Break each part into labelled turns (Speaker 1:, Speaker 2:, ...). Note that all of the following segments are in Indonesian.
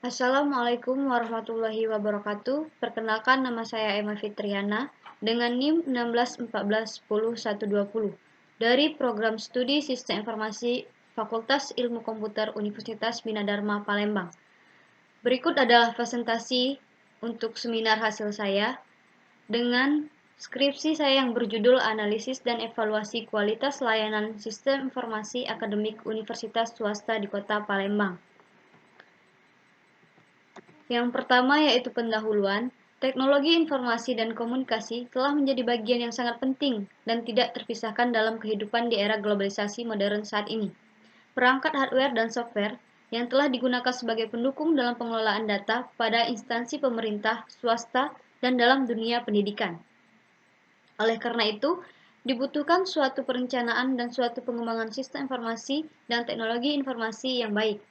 Speaker 1: Assalamualaikum warahmatullahi wabarakatuh. Perkenalkan, nama saya Emma Fitriana dengan NIM 1614100120 dari Program Studi Sistem Informasi Fakultas Ilmu Komputer Universitas Bina Dharma Palembang. Berikut adalah presentasi untuk seminar hasil saya dengan skripsi saya yang berjudul Analisis dan Evaluasi Kualitas Layanan Sistem Informasi Akademik Universitas Swasta di Kota Palembang. Yang pertama yaitu pendahuluan. Teknologi informasi dan komunikasi telah menjadi bagian yang sangat penting dan tidak terpisahkan dalam kehidupan di era globalisasi modern saat ini. Perangkat hardware dan software yang telah digunakan sebagai pendukung dalam pengelolaan data pada instansi pemerintah, swasta, dan dalam dunia pendidikan. Oleh karena itu, dibutuhkan suatu perencanaan dan suatu pengembangan sistem informasi dan teknologi informasi yang baik.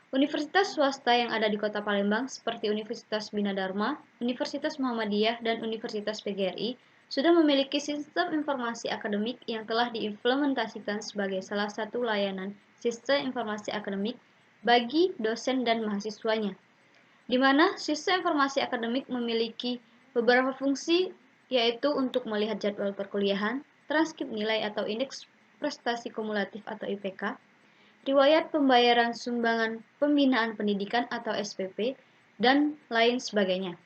Speaker 1: Universitas swasta yang ada di Kota Palembang seperti Universitas Bina Dharma, Universitas Muhammadiyah, dan Universitas PGRI sudah memiliki sistem informasi akademik yang telah diimplementasikan sebagai salah satu layanan sistem informasi akademik bagi dosen dan mahasiswanya, di mana sistem informasi akademik memiliki beberapa fungsi, yaitu untuk melihat jadwal perkuliahan, transkrip nilai atau indeks prestasi kumulatif atau IPK, riwayat pembayaran sumbangan pembinaan pendidikan atau SPP, dan lain sebagainya.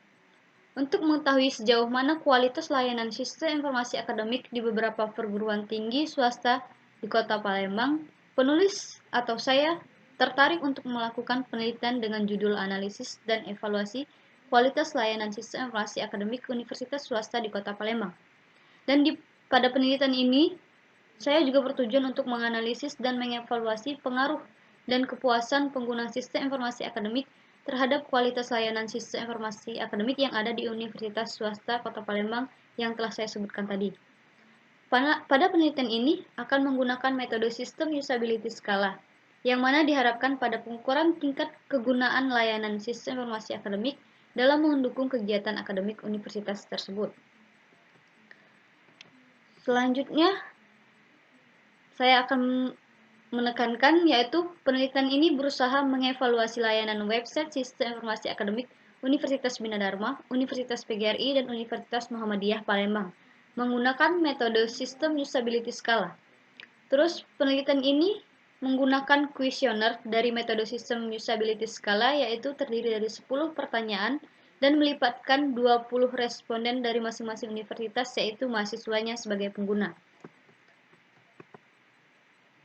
Speaker 1: Untuk mengetahui sejauh mana kualitas layanan sistem informasi akademik di beberapa perguruan tinggi swasta di Kota Palembang, penulis atau saya tertarik untuk melakukan penelitian dengan judul Analisis dan Evaluasi Kualitas Layanan Sistem Informasi Akademik Universitas Swasta di Kota Palembang. Dan pada penelitian ini, saya juga bertujuan untuk menganalisis dan mengevaluasi pengaruh dan kepuasan pengguna sistem informasi akademik terhadap kualitas layanan sistem informasi akademik yang ada di Universitas Swasta Kota Palembang yang telah saya sebutkan tadi. Pada penelitian ini akan menggunakan metode sistem usability skala, yang mana diharapkan pada pengukuran tingkat kegunaan layanan sistem informasi akademik dalam mendukung kegiatan akademik universitas tersebut. Selanjutnya, saya akan menekankan yaitu penelitian ini berusaha mengevaluasi layanan website sistem informasi akademik Universitas Bina Dharma, Universitas PGRI, dan Universitas Muhammadiyah Palembang menggunakan metode sistem usability skala. Terus penelitian ini menggunakan kuesioner dari metode sistem usability skala, yaitu terdiri dari 10 pertanyaan dan melibatkan 20 responden dari masing-masing universitas, yaitu mahasiswanya sebagai pengguna.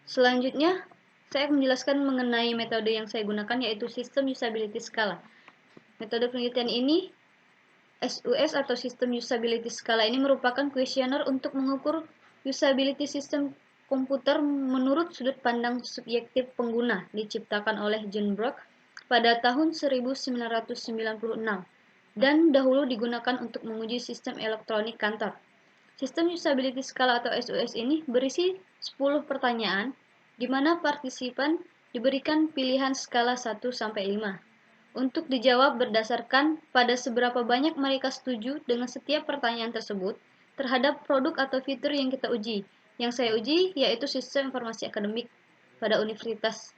Speaker 1: Selanjutnya, saya akan menjelaskan mengenai metode yang saya gunakan, yaitu sistem usability skala. Metode penelitian ini, SUS atau sistem usability skala ini merupakan kuesioner untuk mengukur usability sistem komputer menurut sudut pandang subjektif pengguna, diciptakan oleh John Brock pada tahun 1996 dan dahulu digunakan untuk menguji sistem elektronik kantor. Sistem usability skala atau SUS ini berisi 10 pertanyaan, di mana partisipan diberikan pilihan skala 1 sampai 5 untuk dijawab berdasarkan pada seberapa banyak mereka setuju dengan setiap pertanyaan tersebut terhadap produk atau fitur yang kita uji. Yang saya uji yaitu sistem informasi akademik pada Universitas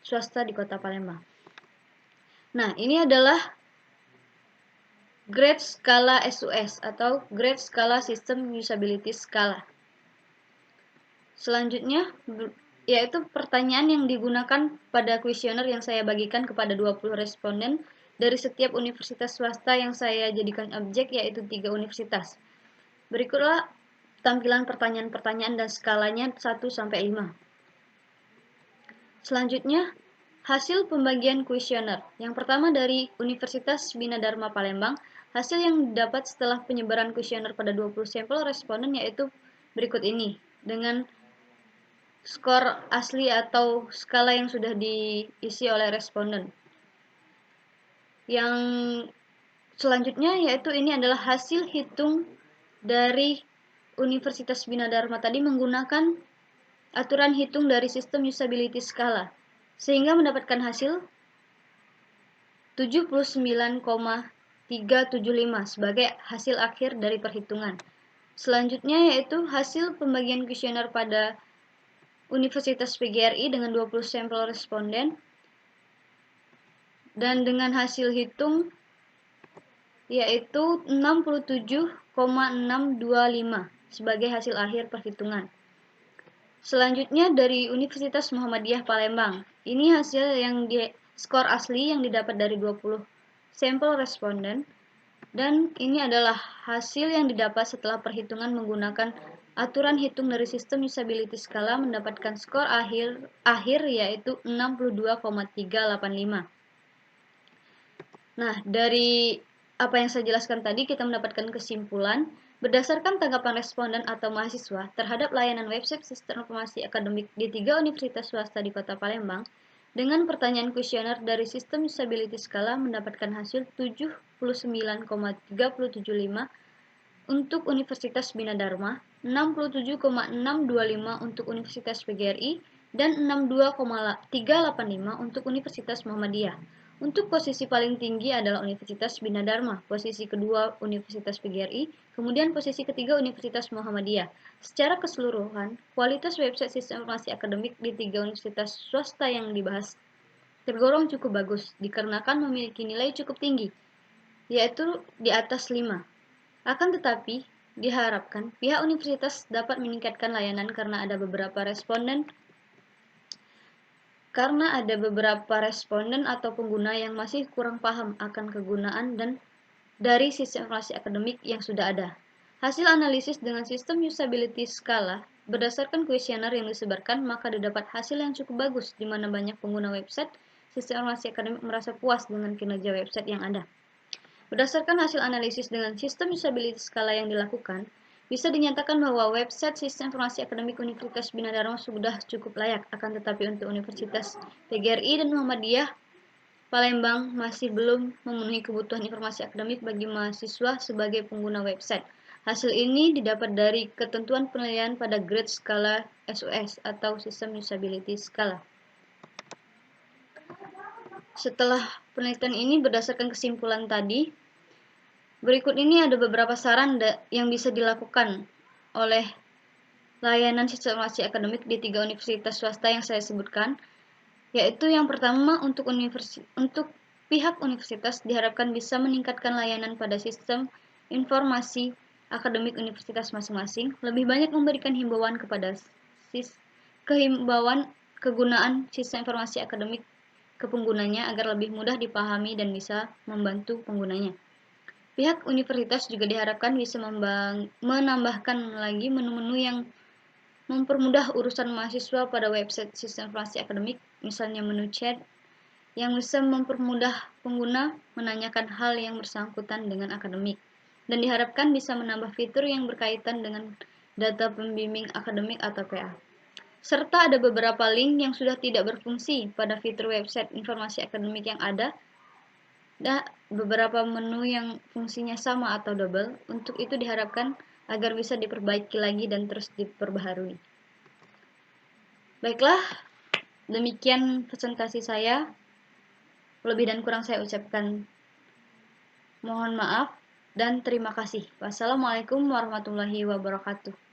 Speaker 1: Swasta di Kota Palembang. Nah, ini adalah grade skala SUS atau grade skala sistem usability skala. Selanjutnya yaitu pertanyaan yang digunakan pada kuesioner yang saya bagikan kepada 20 responden dari setiap universitas swasta yang saya jadikan objek, yaitu 3 universitas. Berikutlah tampilan pertanyaan-pertanyaan dan skalanya 1 sampai 5. Selanjutnya, hasil pembagian kuesioner. Yang pertama dari Universitas Bina Dharma Palembang, hasil yang didapat setelah penyebaran kuesioner pada 20 sampel responden yaitu berikut ini, dengan skor asli atau skala yang sudah diisi oleh responden. Yang selanjutnya yaitu ini adalah hasil hitung dari Universitas Bina Dharma tadi menggunakan aturan hitung dari sistem usability skala, sehingga mendapatkan hasil 79,375 sebagai hasil akhir dari perhitungan. Selanjutnya yaitu hasil pembagian kuesioner pada Universitas PGRI dengan 20 sampel responden. dan dengan hasil hitung yaitu 67,625 sebagai hasil akhir perhitungan. Selanjutnya dari Universitas Muhammadiyah Palembang. Ini hasil yang skor asli yang didapat dari 20 sampel responden, dan ini adalah hasil yang didapat setelah perhitungan menggunakan aturan hitung dari sistem usability skala mendapatkan skor akhir yaitu 62,385. Nah, dari apa yang saya jelaskan tadi kita mendapatkan kesimpulan berdasarkan tanggapan responden atau mahasiswa terhadap layanan website sistem informasi akademik di 3 universitas swasta di Kota Palembang dengan pertanyaan kuesioner dari sistem usability skala mendapatkan hasil 79,375 untuk Universitas Bina Dharma, 67,625 untuk Universitas PGRI, dan 62,385 untuk Universitas Muhammadiyah. Untuk posisi paling tinggi adalah Universitas Bina Dharma, posisi kedua Universitas PGRI, kemudian posisi ketiga Universitas Muhammadiyah. Secara keseluruhan, kualitas website sistem informasi akademik di 3 universitas swasta yang dibahas tergolong cukup bagus, dikarenakan memiliki nilai cukup tinggi, yaitu di atas 5. Akan tetapi, diharapkan pihak universitas dapat meningkatkan layanan karena ada beberapa responden atau pengguna yang masih kurang paham akan kegunaan dan dari sistem informasi akademik yang sudah ada. Hasil analisis dengan sistem usability skala berdasarkan kuesioner yang disebarkan, maka didapat hasil yang cukup bagus di mana banyak pengguna website sistem informasi akademik merasa puas dengan kinerja website yang ada. Berdasarkan hasil analisis dengan sistem usability skala yang dilakukan, bisa dinyatakan bahwa website sistem informasi akademik Universitas Bina Dharma sudah cukup layak, akan tetapi untuk Universitas PGRI dan Muhammadiyah Palembang masih belum memenuhi kebutuhan informasi akademik bagi mahasiswa sebagai pengguna website. Hasil ini didapat dari ketentuan penilaian pada grade skala SUS atau sistem usability skala. Setelah penelitian ini berdasarkan kesimpulan tadi, berikut ini ada beberapa saran yang bisa dilakukan oleh layanan sistem informasi akademik di 3 universitas swasta yang saya sebutkan, yaitu yang pertama untuk pihak universitas diharapkan bisa meningkatkan layanan pada sistem informasi akademik universitas masing-masing, lebih banyak memberikan himbauan kepada kegunaan sistem informasi akademik ke penggunanya agar lebih mudah dipahami dan bisa membantu penggunanya. Pihak universitas juga diharapkan bisa menambahkan lagi menu-menu yang mempermudah urusan mahasiswa pada website sistem informasi akademik, misalnya menu chat, yang bisa mempermudah pengguna menanyakan hal yang bersangkutan dengan akademik. Dan diharapkan bisa menambah fitur yang berkaitan dengan data pembimbing akademik atau PA. Serta ada beberapa link yang sudah tidak berfungsi pada fitur website informasi akademik yang ada, dan beberapa menu yang fungsinya sama atau double. Untuk itu diharapkan agar bisa diperbaiki lagi dan terus diperbaharui. Baiklah, demikian presentasi saya. Lebih dan kurang saya ucapkan mohon maaf dan terima kasih. Wassalamualaikum warahmatullahi wabarakatuh.